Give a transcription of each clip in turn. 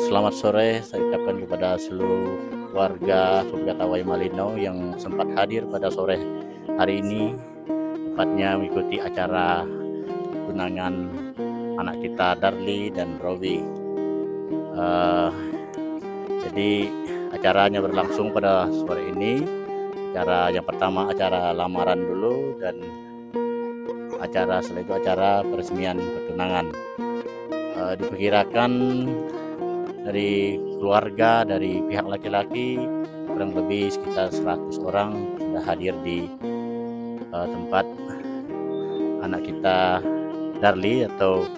Selamat sore saya ucapkan kepada seluruh warga Sugatawai Malino yang sempat hadir pada sore hari ini, tepatnya mengikuti acara tunangan anak kita Darli dan Robi. Jadi acaranya berlangsung pada sore ini. Acara yang pertama acara lamaran dulu, dan setelah itu acara peresmian pertunangan. Diperkirakan dari keluarga, dari pihak laki-laki kurang lebih sekitar 100 orang sudah hadir di tempat anak kita Darli atau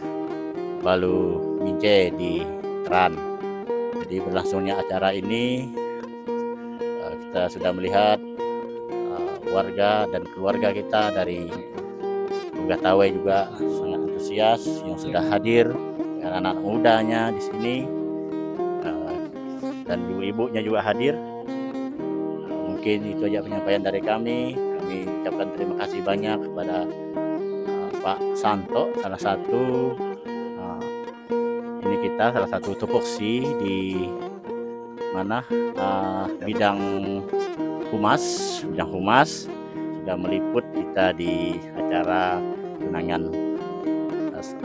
Balu Mince di Teran. Jadi berlangsungnya acara ini kita sudah melihat warga dan keluarga kita dari Sugatawai juga sangat antusias yang sudah hadir, anak-anak mudanya di sini dan ibu-ibunya juga hadir. Mungkin itu aja penyampaian dari kami. Kami ucapkan terima kasih banyak kepada Pak Santo, salah satu salah satu tupoksi di mana bidang humas sudah meliput kita di acara tunangan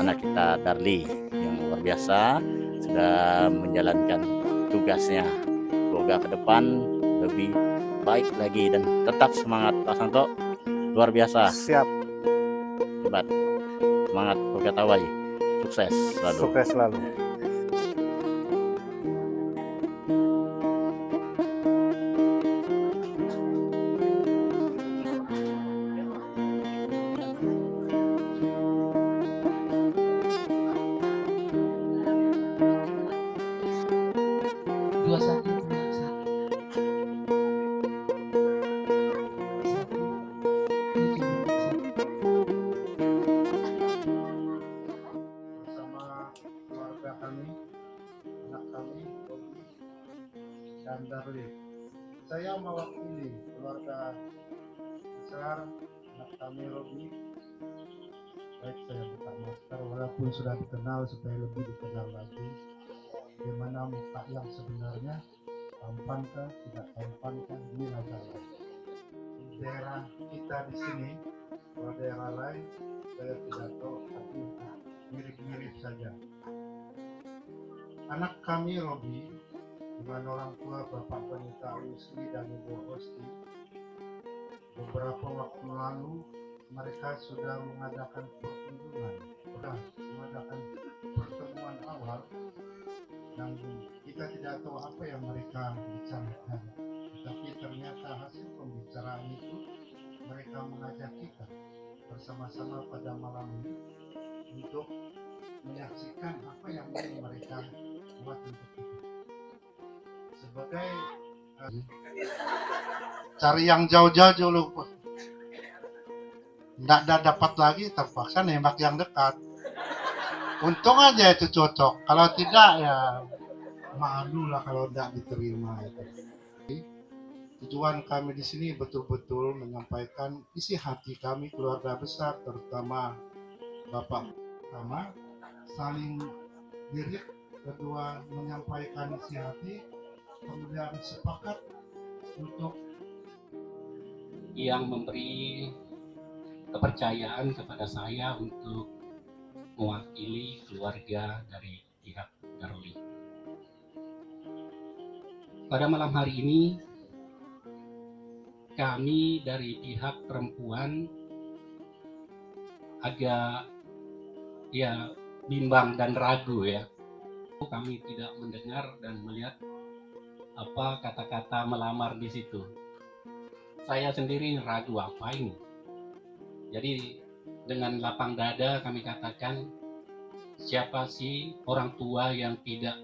anak kita Darli yang luar biasa, sudah menjalankan tugasnya. Semoga ke depan lebih baik lagi dan tetap semangat Pak Santo, luar biasa. Siap. Hebat. Semangat Sugatawai. Sukses selalu. Sukses selalu. Bersama keluarga kami, anak kami, Robi dan Darli. Saya mewakili keluarga besar anak kami Robi. Baik, saya buka masker walaupun sudah dikenal, supaya lebih dikenal lagi bagaimana muka yang sebenarnya, tampankah, tidak tampankah, ini adalah di daerah kita di sini. Kalau daerah lain saya tidak tahu, tapi mirip-mirip saja. Anak kami Robi dengan orang tua Bapak Pendeta Wisli dan Ibu Hosti, beberapa waktu lalu mereka sudah mengadakan pertemuan awal, dan kita tidak tahu apa yang mereka bicarakan. Tapi ternyata hasil pembicaraan itu, mereka mengajak kita bersama-sama pada malam ini untuk menyaksikan apa yang ingin mereka buat untuk kita. Sebagai cari yang jauh-jauh dulu, tidak dapat lagi, terpaksa nembak yang dekat. Untung aja itu cocok, kalau tidak ya malu lah kalau tidak diterima. Tujuan kami di sini betul-betul menyampaikan isi hati kami keluarga besar, terutama Bapak pertama, saling diri, kedua menyampaikan isi hati, kemudian sepakat untuk yang memberi kepercayaan kepada saya untuk mewakili keluarga dari pihak Darli. Pada malam hari ini kami dari pihak perempuan agak bimbang dan ragu ya. Kami tidak mendengar dan melihat apa kata-kata melamar di situ. Saya sendiri ragu apa ini. Jadi dengan lapang dada kami katakan, siapa sih orang tua yang tidak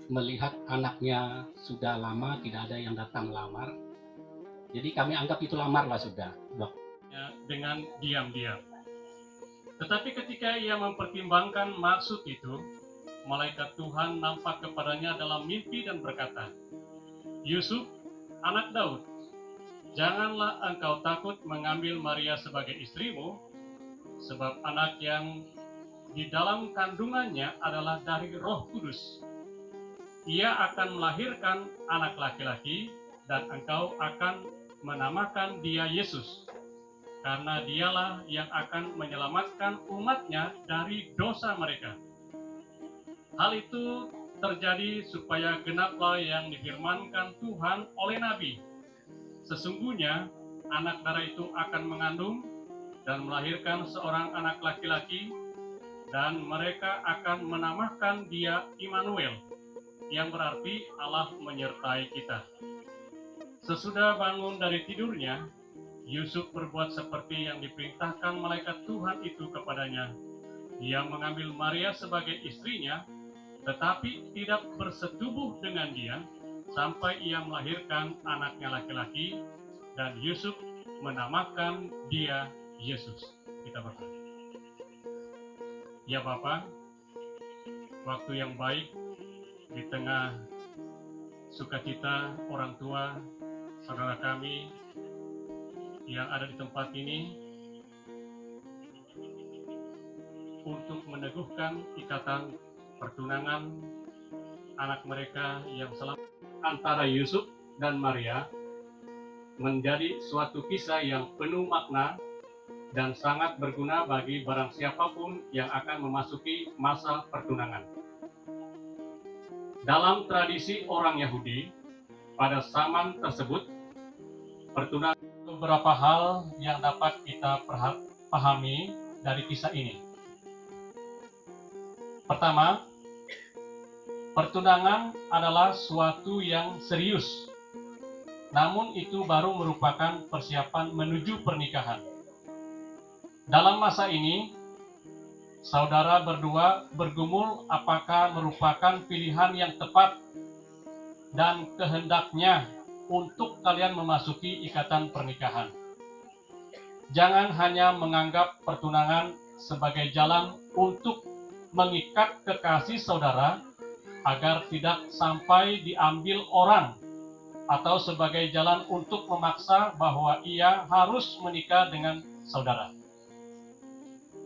melihat anaknya sudah lama tidak ada yang datang melamar. Jadi kami anggap itu lamar lah sudah. Dengan diam-diam. Tetapi ketika ia mempertimbangkan maksud itu, malaikat Tuhan nampak kepadanya dalam mimpi dan berkata, "Yusuf, anak Daud, janganlah engkau takut mengambil Maria sebagai istrimu, sebab anak yang di dalam kandungannya adalah dari Roh Kudus. Ia akan melahirkan anak laki-laki dan engkau akan menamakan dia Yesus, karena dialah yang akan menyelamatkan umatnya dari dosa mereka. Hal itu terjadi supaya genaplah yang difirmankan Tuhan oleh Nabi. Sesungguhnya anak darah itu akan mengandung dan melahirkan seorang anak laki-laki, dan mereka akan menamakan dia Immanuel, yang berarti Allah menyertai kita. Sesudah bangun dari tidurnya, Yusuf berbuat seperti yang diperintahkan malaikat Tuhan itu kepadanya. Dia mengambil Maria sebagai istrinya, tetapi tidak bersetubuh dengan dia sampai ia melahirkan anaknya laki-laki, dan Yusuf menamakan dia Yesus. Kita berdoa. Ya Bapa, waktu yang baik di tengah sukacita orang tua saudara kami yang ada di tempat ini untuk meneguhkan ikatan pertunangan anak mereka yang selamat antara Yusuf dan Maria menjadi suatu kisah yang penuh makna dan sangat berguna bagi barang siapapun yang akan memasuki masa pertunangan. Dalam tradisi orang Yahudi, pada zaman tersebut, pertunangan beberapa hal yang dapat kita pahami dari kisah ini. Pertama, pertunangan adalah suatu yang serius, namun itu baru merupakan persiapan menuju pernikahan. Dalam masa ini, saudara berdua bergumul apakah merupakan pilihan yang tepat dan kehendaknya untuk kalian memasuki ikatan pernikahan. Jangan hanya menganggap pertunangan sebagai jalan untuk mengikat kekasih saudara agar tidak sampai diambil orang, atau sebagai jalan untuk memaksa bahwa ia harus menikah dengan saudara.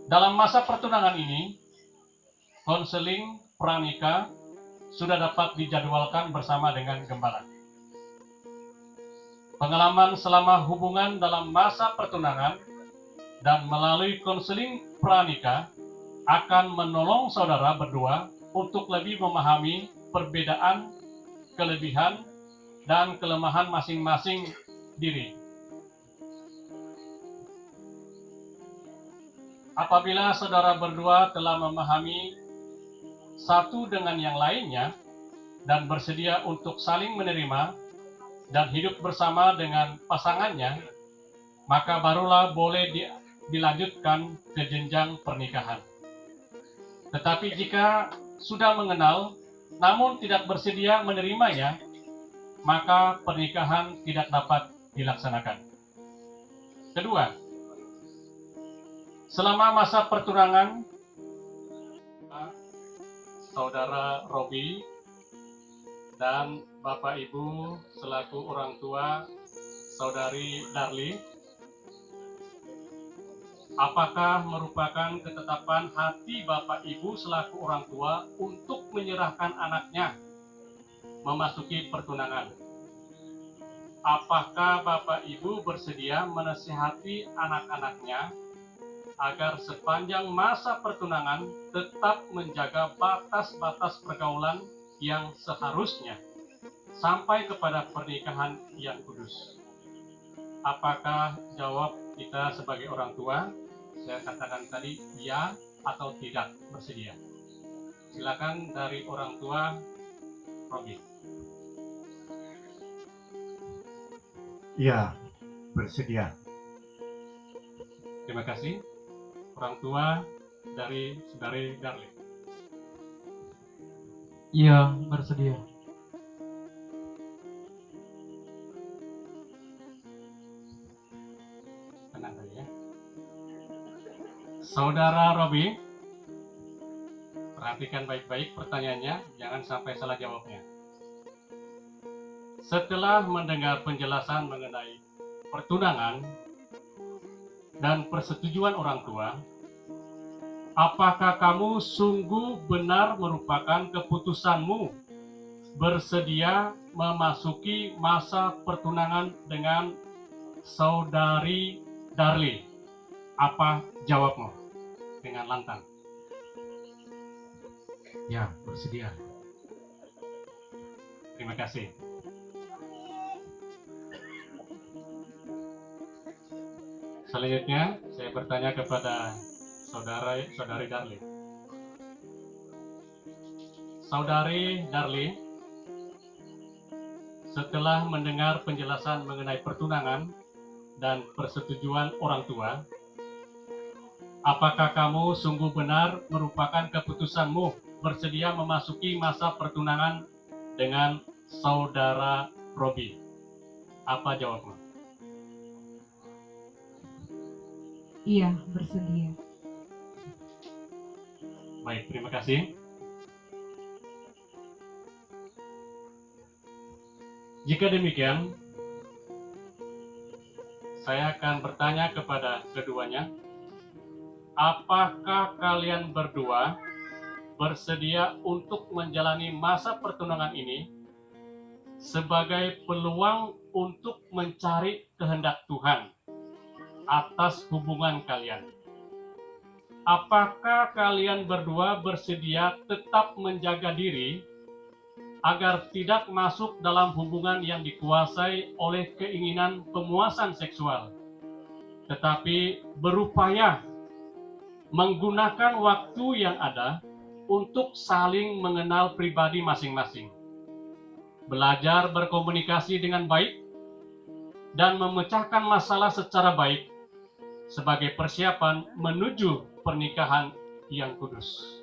Dalam masa pertunangan ini, konseling pranikah sudah dapat dijadwalkan bersama dengan gembala. Pengalaman selama hubungan dalam masa pertunangan dan melalui konseling pranikah akan menolong saudara berdua untuk lebih memahami perbedaan, kelebihan, dan kelemahan masing-masing diri. Apabila saudara berdua telah memahami satu dengan yang lainnya dan bersedia untuk saling menerima dan hidup bersama dengan pasangannya, maka barulah boleh dilanjutkan ke jenjang pernikahan. Tetapi jika sudah mengenal namun tidak bersedia menerimanya, maka pernikahan tidak dapat dilaksanakan. Kedua, selama masa pertunangan, saudara Robi dan Bapak Ibu selaku orang tua saudari Darli, apakah merupakan ketetapan hati Bapak Ibu selaku orang tua untuk menyerahkan anaknya memasuki pertunangan? Apakah Bapak Ibu bersedia menasihati anak-anaknya agar sepanjang masa pertunangan tetap menjaga batas-batas pergaulan yang seharusnya sampai kepada pernikahan yang kudus? Apakah jawab kita sebagai orang tua, saya katakan tadi, ya atau tidak bersedia? Silakan dari orang tua, Robi. Ya, bersedia. Terima kasih. Orang tua dari saudari Darli. Iya, bersedia. Tenang saja ya. Saudara Robi, perhatikan baik-baik pertanyaannya, jangan sampai salah jawabnya. Setelah mendengar penjelasan mengenai pertunangan dan persetujuan orang tua, apakah kamu sungguh benar merupakan keputusanmu bersedia memasuki masa pertunangan dengan saudari Darli? Apa jawabmu? Dengan lantang. Ya, bersedia. Terima kasih. Selanjutnya, saya bertanya kepada saudari Darli. Saudari Darli, setelah mendengar penjelasan mengenai pertunangan dan persetujuan orang tua, apakah kamu sungguh benar merupakan keputusanmu bersedia memasuki masa pertunangan dengan saudara Robi? Apa jawabmu? Iya, bersedia. Baik, terima kasih. Jika demikian, saya akan bertanya kepada keduanya, apakah kalian berdua bersedia untuk menjalani masa pertunangan ini sebagai peluang untuk mencari kehendak Tuhan atas hubungan kalian? Apakah kalian berdua bersedia tetap menjaga diri agar tidak masuk dalam hubungan yang dikuasai oleh keinginan pemuasan seksual, tetapi berupaya menggunakan waktu yang ada untuk saling mengenal pribadi masing-masing, belajar berkomunikasi dengan baik, dan memecahkan masalah secara baik sebagai persiapan menuju pernikahan yang kudus?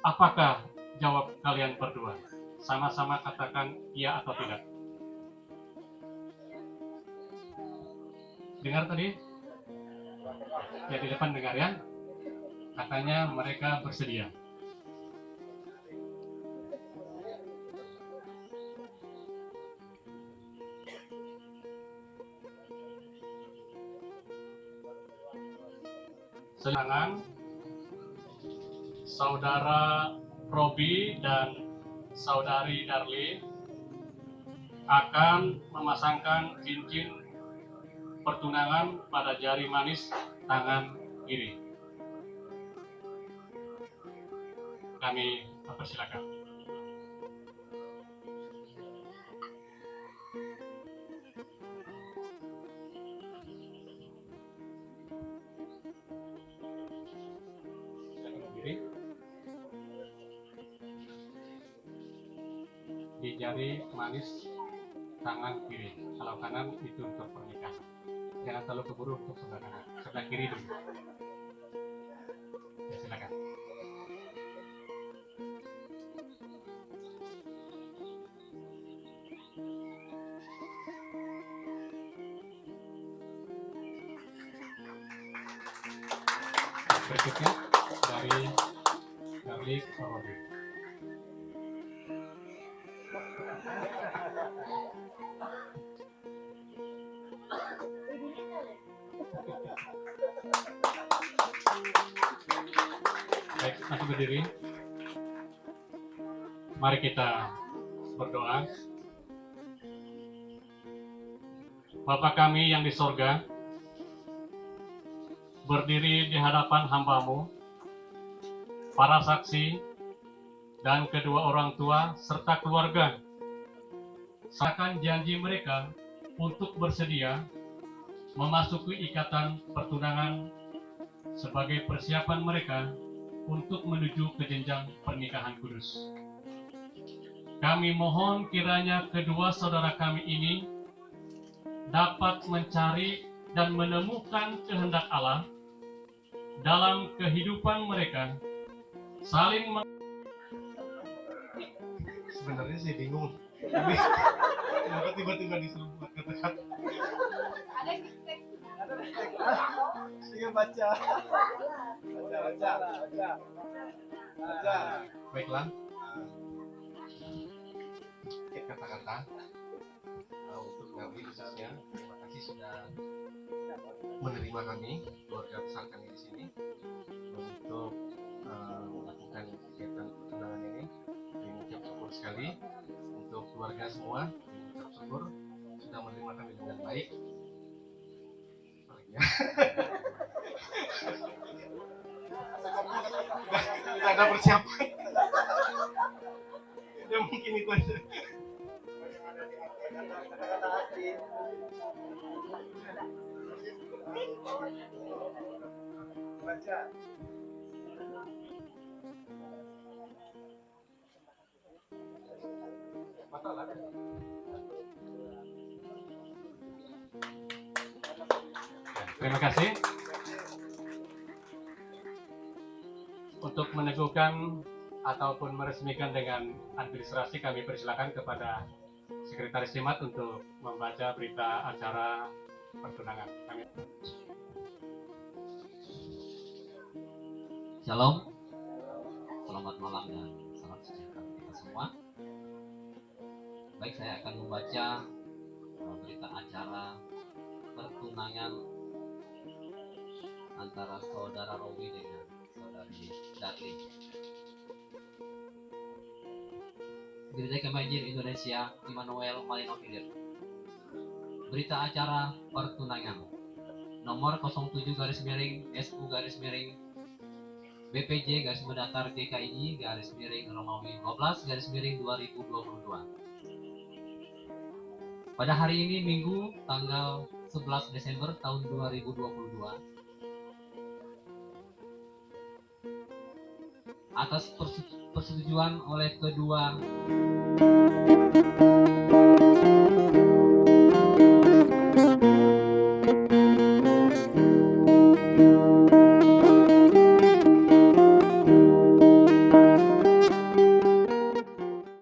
Apakah jawab kalian berdua? Sama-sama katakan iya atau tidak. Dengar tadi? Ya, di depan dengar ya. Katanya mereka bersedia. Selanjutnya, saudara Robi dan saudari Darli akan memasangkan cincin pertunangan pada jari manis tangan kiri. Kami persilakan. Di jari manis tangan kiri. Kalau kanan itu untuk pernikahan. Jangan terlalu keburu untuk sebelah kanan. Sebelah kiri dulu. Ya, silakan. Berikutnya dari Darli ke Robi. Baik, masih berdiri. Mari kita berdoa. Bapa kami yang di sorga, berdiri di hadapan hamba-Mu, para saksi, dan kedua orang tua serta keluarga. Serahkan janji mereka untuk bersedia memasuki ikatan pertunangan sebagai persiapan mereka untuk menuju ke jenjang pernikahan kudus. Kami mohon kiranya kedua saudara kami ini dapat mencari dan menemukan kehendak Allah dalam kehidupan mereka, saling Sebenarnya saya bingung. Kenapa tiba-tiba disuruh buat kata-kata? Saya baca. Baiklah. Kata-kata untuk kami khususnya, terima kasih sudah menerima kami keluarga besar kami di sini untuk sekali untuk keluarga semua. Mengucap syukur sudah menerima kami dengan baik. Tidak ada persiapan. Ya mungkin itu aja. Terima kasih. Untuk meneguhkan ataupun meresmikan dengan administrasi, kami persilakan kepada Sekretaris Simat untuk membaca berita acara pertunangan. Shalom, selamat malam dan salam sejahtera kita semua. Baik, saya akan membaca berita acara pertunangan antara saudara Robi dengan saudari Darling. Gereja Kebanjir Indonesia Immanuel Malino Hilir. Berita acara pertunangan nomor 07/SU/BPJ GKI/Romawi 12/2022. Pada hari ini Minggu tanggal 11 Desember tahun 2022, atas persetujuan oleh kedua